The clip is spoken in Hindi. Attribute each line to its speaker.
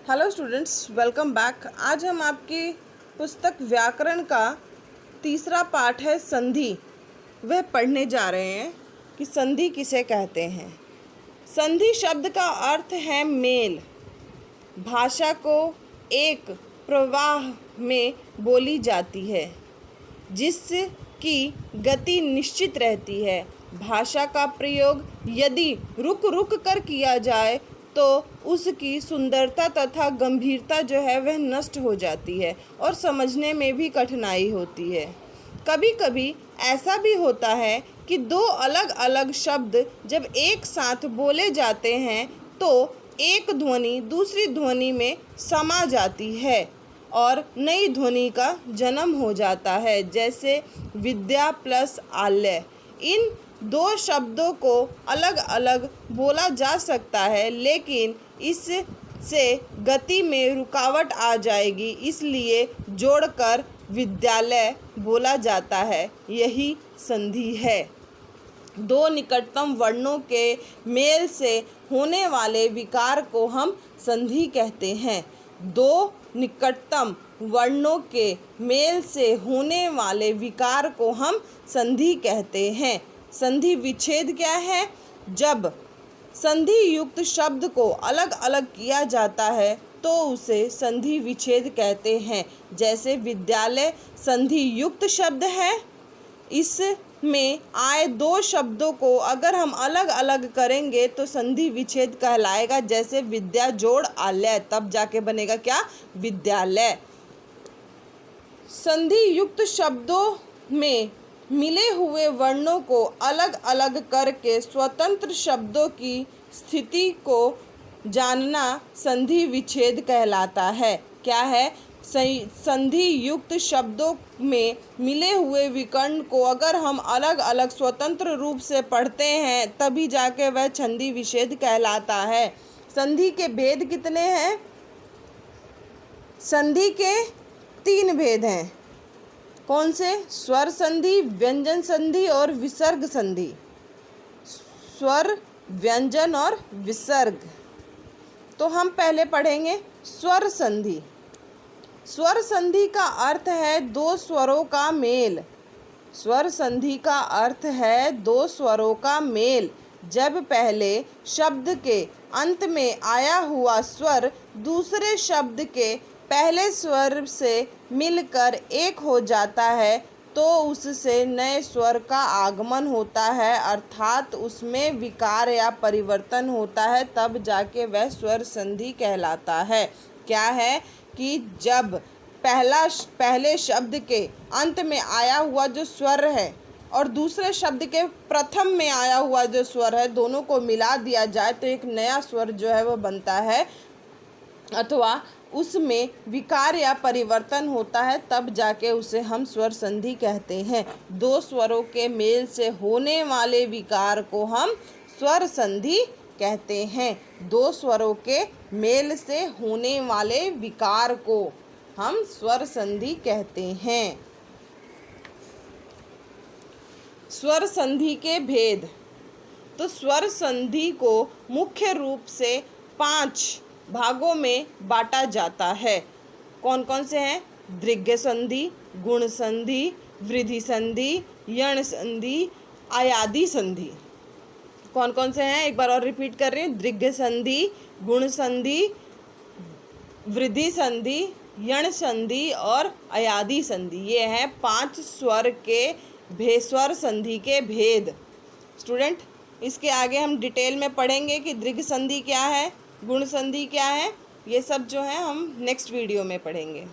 Speaker 1: Hello students, welcome back. आज हम आपकी पुस्तक व्याकरण का तीसरा पाठ है संधि, वह पढ़ने जा रहे हैं कि संधि किसे कहते हैं। संधि शब्द का अर्थ है मेल। भाषा को एक प्रवाह में बोली जाती है जिसकी गति निश्चित रहती है। भाषा का प्रयोग यदि रुक रुक कर किया जाए तो उसकी सुंदरता तथा गंभीरता जो है वह नष्ट हो जाती है और समझने में भी कठिनाई होती है। कभी कभी ऐसा भी होता है कि दो अलग अलग शब्द जब एक साथ बोले जाते हैं तो एक ध्वनि दूसरी ध्वनि में समा जाती है और नई ध्वनि का जन्म हो जाता है, जैसे विद्या प्लस आल्य। इन दो शब्दों को अलग अलग बोला जा सकता है, लेकिन इससे गति में रुकावट आ जाएगी, इसलिए जोड़कर विद्यालय बोला जाता है। यही संधि है। दो निकटतम वर्णों के मेल से होने वाले विकार को हम संधि कहते हैं। दो निकटतम वर्णों के मेल से होने वाले विकार को हम संधि कहते हैं। संधि विच्छेद क्या है? जब संधि युक्त शब्द को अलग अलग किया जाता है तो उसे संधि विच्छेद कहते हैं। जैसे विद्यालय संधि युक्त शब्द है, इसमें आए दो शब्दों को अगर हम अलग अलग करेंगे तो संधि विच्छेद कहलाएगा। जैसे विद्या जोड़ आलय, तब जाके बनेगा क्या? विद्यालय। संधि युक्त शब्दों में मिले हुए वर्णों को अलग अलग करके स्वतंत्र शब्दों की स्थिति को जानना संधि विच्छेद कहलाता है। क्या है? संधि युक्त शब्दों में मिले हुए विकर्ण को अगर हम अलग अलग स्वतंत्र रूप से पढ़ते हैं तभी जाके वह संधि विच्छेद कहलाता है। संधि के भेद कितने हैं? संधि के 3 भेद हैं। कौन से? स्वर संधि, व्यंजन संधि और विसर्ग संधि। स्वर, व्यंजन और विसर्ग। तो हम पहले पढ़ेंगे स्वर संधि। स्वर संधि का अर्थ है दो स्वरों का मेल। स्वर संधि का अर्थ है दो स्वरों का मेल। जब पहले शब्द के अंत में आया हुआ स्वर दूसरे शब्द के पहले स्वर से मिलकर एक हो जाता है तो उससे नए स्वर का आगमन होता है, अर्थात उसमें विकार या परिवर्तन होता है, तब जाके वह स्वर संधि कहलाता है। क्या है कि जब पहले शब्द के अंत में आया हुआ जो स्वर है और दूसरे शब्द के प्रथम में आया हुआ जो स्वर है, दोनों को मिला दिया जाए तो एक नया स्वर जो है वो बनता है, अथवा उसमें विकार या परिवर्तन होता है, तब जाके उसे हम स्वर संधि कहते हैं। दो स्वरों के मेल से होने वाले विकार को हम स्वर संधि कहते हैं। दो स्वरों के मेल से होने वाले विकार को हम स्वर संधि कहते हैं। स्वर संधि के भेद। तो स्वर संधि को मुख्य रूप से 5 भागों में बांटा जाता है। कौन कौन से हैं? दृग्ध संधि, गुण संधि, वृद्धि संधि, यण संधि, अयादि संधि। कौन कौन से हैं? एक बार और रिपीट कर रही हूँ। दृग्ध संधि, गुण संधि, वृद्धि संधि, यण संधि और अयादि संधि। ये हैं 5 स्वर संधि के भेद। स्टूडेंट, इसके आगे हम डिटेल में पढ़ेंगे कि दृग्ध संधि क्या है, गुण संधि क्या है। ये सब जो है हम नेक्स्ट वीडियो में पढ़ेंगे।